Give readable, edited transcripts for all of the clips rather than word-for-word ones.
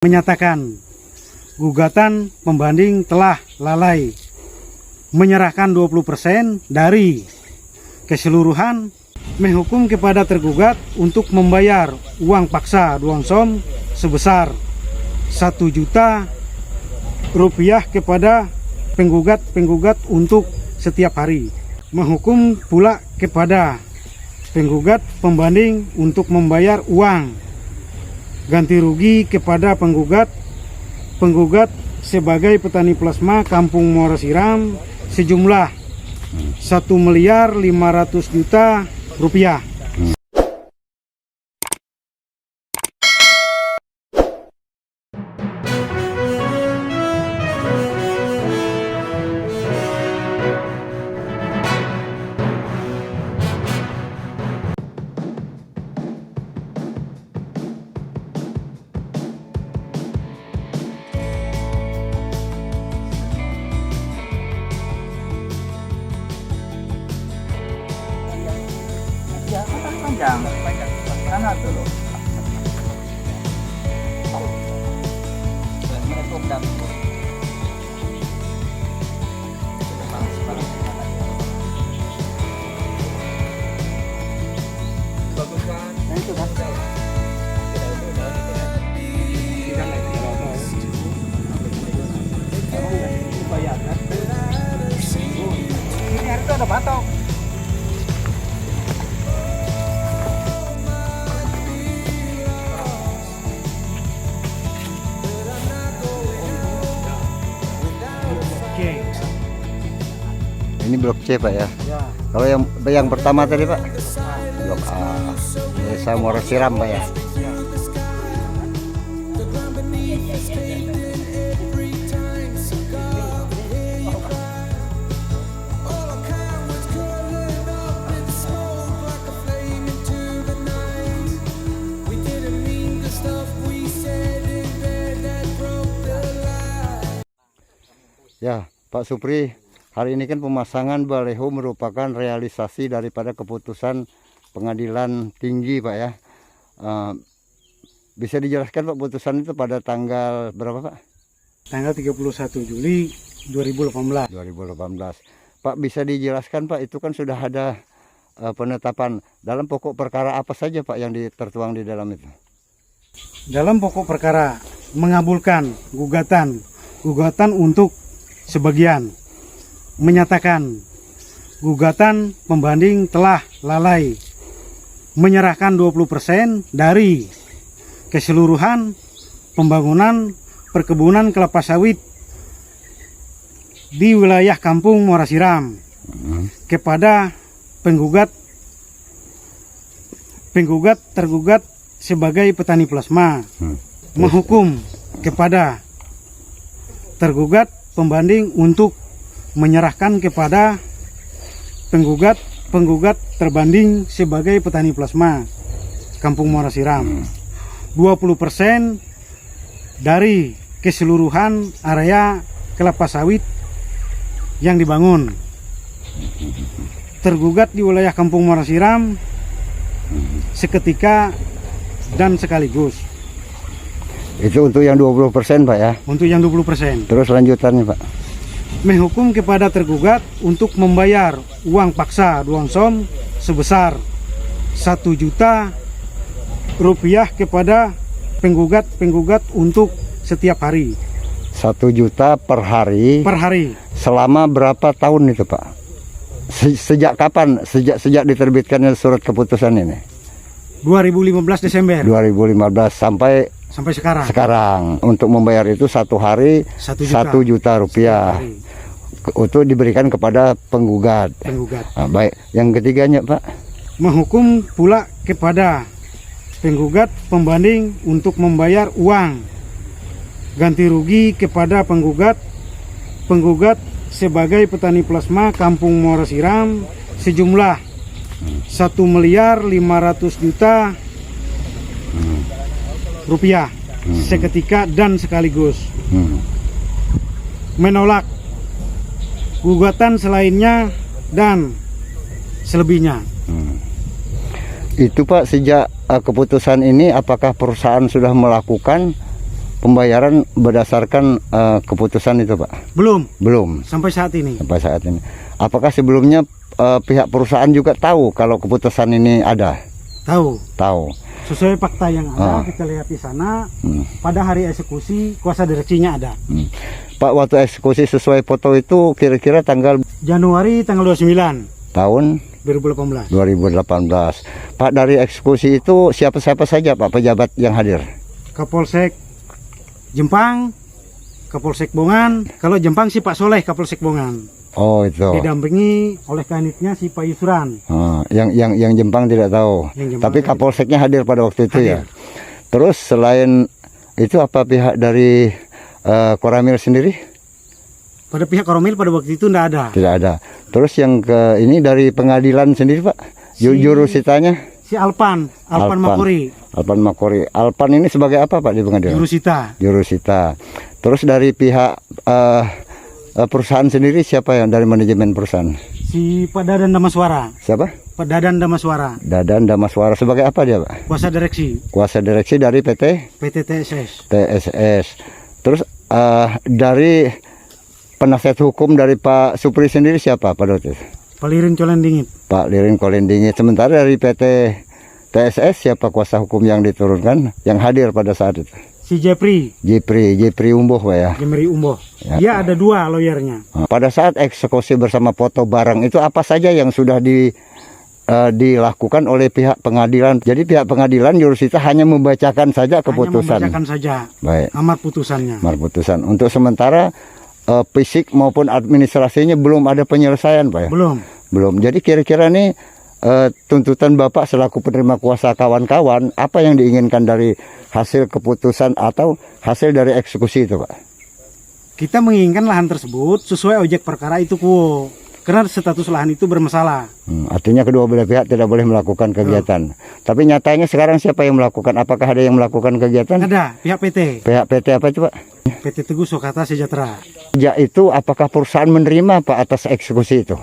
menyatakan gugatan pembanding telah lalai, menyerahkan 20% dari keseluruhan, menghukum kepada tergugat untuk membayar uang paksa duansom sebesar 1 juta rupiah kepada penggugat untuk setiap hari. Menghukum pula kepada penggugat pembanding untuk membayar uang ganti rugi kepada penggugat sebagai petani plasma Kampung Muara Siram sejumlah 1.500.000.000 rupiah. Ya, kan panjang sana tuh loh. Menutup dan nah itu kan ini harus ada batok. Ini blok C Pak ya. Ya. Kalau yang pertama tadi Pak, blok A, Desa Muara Siram Pak ya. Ya, Pak Supri, hari ini kan pemasangan baleho merupakan realisasi daripada keputusan pengadilan tinggi Pak ya. Bisa dijelaskan Pak putusan itu pada tanggal berapa Pak? Tanggal 31 Juli 2018. 2018. Pak bisa dijelaskan Pak, itu kan sudah ada penetapan dalam pokok perkara apa saja Pak yang tertuang di dalam itu? Dalam pokok perkara mengabulkan gugatan untuk sebagian, menyatakan gugatan pembanding telah lalai, menyerahkan 20% dari keseluruhan pembangunan perkebunan kelapa sawit di wilayah Kampung Muara Siram kepada tergugat sebagai petani plasma. Menghukum kepada tergugat pembanding untuk menyerahkan kepada penggugat terbanding sebagai petani plasma Kampung Muara Siram 20% dari keseluruhan area kelapa sawit yang dibangun. Tergugat di wilayah Kampung Muara Siram seketika dan sekaligus. Itu untuk yang 20% Pak ya? Untuk yang 20%. Terus lanjutannya Pak? Menghukum kepada tergugat untuk membayar uang paksa duansom sebesar 1 juta rupiah kepada penggugat untuk setiap hari. 1 juta per hari. Per hari. Selama berapa tahun itu Pak? Sejak kapan? Sejak diterbitkannya surat keputusan ini? 2015 Desember. 2015 sampai sekarang. Sekarang untuk membayar itu 1 hari 1 juta rupiah. Untuk diberikan kepada penggugat. Nah, baik, yang ketiganya Pak, menghukum pula kepada penggugat pembanding untuk membayar uang ganti rugi kepada penggugat sebagai petani plasma Kampung Muara Siram sejumlah 1.500.000.000 rupiah seketika dan sekaligus. Menolak gugatan selainnya dan selebihnya. Itu Pak, sejak keputusan ini apakah perusahaan sudah melakukan pembayaran berdasarkan keputusan itu, Pak? Belum. Belum. Sampai saat ini. Sampai saat ini. Apakah sebelumnya pihak perusahaan juga tahu kalau keputusan ini ada? Tahu. Tahu. Sesuai fakta yang ada, kita lihat di sana, pada hari eksekusi kuasa direksinya ada. Pak, waktu eksekusi sesuai foto itu kira-kira tanggal Januari tanggal 29 tahun 2018. 2018. Pak, dari eksekusi itu siapa-siapa saja Pak pejabat yang hadir? Kapolsek Jempang, Kapolsek Bongan. Kalau Jempang sih Pak Soleh, Kapolsek Bongan. Oh, itu. Didampingi oleh kanitnya si Pak Yusran. Yang Jempang tidak tahu. Jempang Tapi Kapolseknya hadir pada waktu itu hadir. ya. Terus selain itu apa pihak dari Koramil sendiri? Pada pihak Koromil pada waktu itu tidak ada. Tidak ada. Terus yang ke ini dari pengadilan sendiri Pak? Jurusitanya? Si Alpan Makori. Alpan Makori. Alpan ini sebagai apa Pak di pengadilan? Jurusita. Terus dari pihak perusahaan sendiri siapa yang dari manajemen perusahaan? Si Pak Dadan Damaswara. Siapa? Pak Dadan Damaswara. Dadan Damaswara sebagai apa dia Pak? Kuasa direksi. Kuasa direksi dari PT TSS. Terus dari penasihat hukum dari Pak Supri sendiri siapa pada waktu itu? Pak Lirin Colendingit. Pak Lirin Colendingit. Sementara dari PT TSS siapa kuasa hukum yang diturunkan yang hadir pada saat itu? Si Jepri Umboh Pak ya. Jemeri Umboh. Ya. Dia ada dua lawyernya. Pada saat eksekusi bersama foto barang itu apa saja yang sudah dilakukan oleh pihak pengadilan? Jadi pihak pengadilan jurusita hanya membacakan saja keputusan. Hanya membacakan saja. Baik. Amar putusannya. Amar putusan. Untuk sementara fisik maupun administrasinya belum ada penyelesaian Pak ya? Belum. Jadi kira-kira nih tuntutan Bapak selaku penerima kuasa kawan-kawan apa yang diinginkan dari hasil keputusan atau hasil dari eksekusi itu Pak? Kita menginginkan lahan tersebut sesuai objek perkara itu kuo. Karena status lahan itu bermasalah. Artinya kedua belah pihak tidak boleh melakukan kegiatan. Tapi nyatanya sekarang siapa yang melakukan? Apakah ada yang melakukan kegiatan? Ada, pihak PT. Pihak PT apa itu Pak? PT Teguh Sokata Sejahtera. Ya itu apakah perusahaan menerima Pak atas eksekusi itu?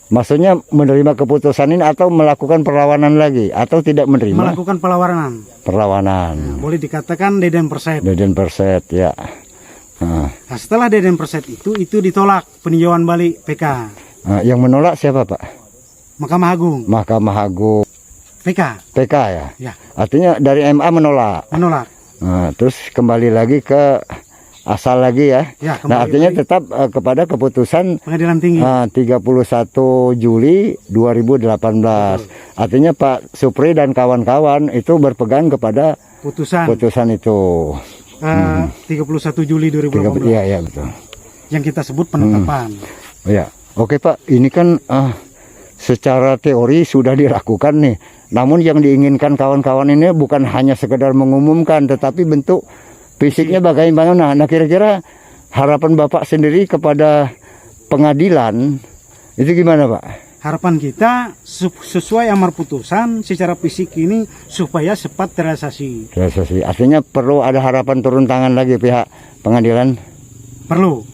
Maksudnya menerima keputusan ini atau melakukan perlawanan lagi atau tidak menerima? Melakukan perlawanan. Nah, boleh dikatakan deden perset. Deden perset ya. Nah, setelah deden perset itu ditolak peninjauan balik PK. Yang menolak siapa Pak? Mahkamah Agung. Mahkamah Agung. PK ya. Ya. Artinya dari MA menolak. Terus kembali lagi ke asal lagi ya. Nah artinya lagi. Tetap kepada keputusan Pengadilan Tinggi 31 Juli 2018. Artinya Pak Supri dan kawan-kawan itu berpegang kepada putusan itu. 31 Juli 2018. Iya betul. Yang kita sebut penetapan. Ya. Oke Pak, ini kan secara teori sudah dilakukan nih. Namun yang diinginkan kawan-kawan ini bukan hanya sekedar mengumumkan, tetapi bentuk fisiknya bagaimana. Nah kira-kira harapan Bapak sendiri kepada pengadilan itu gimana Pak? Harapan kita sesuai amar putusan secara fisik ini supaya cepat terrealisasi. Artinya perlu ada harapan turun tangan lagi pihak pengadilan? Perlu.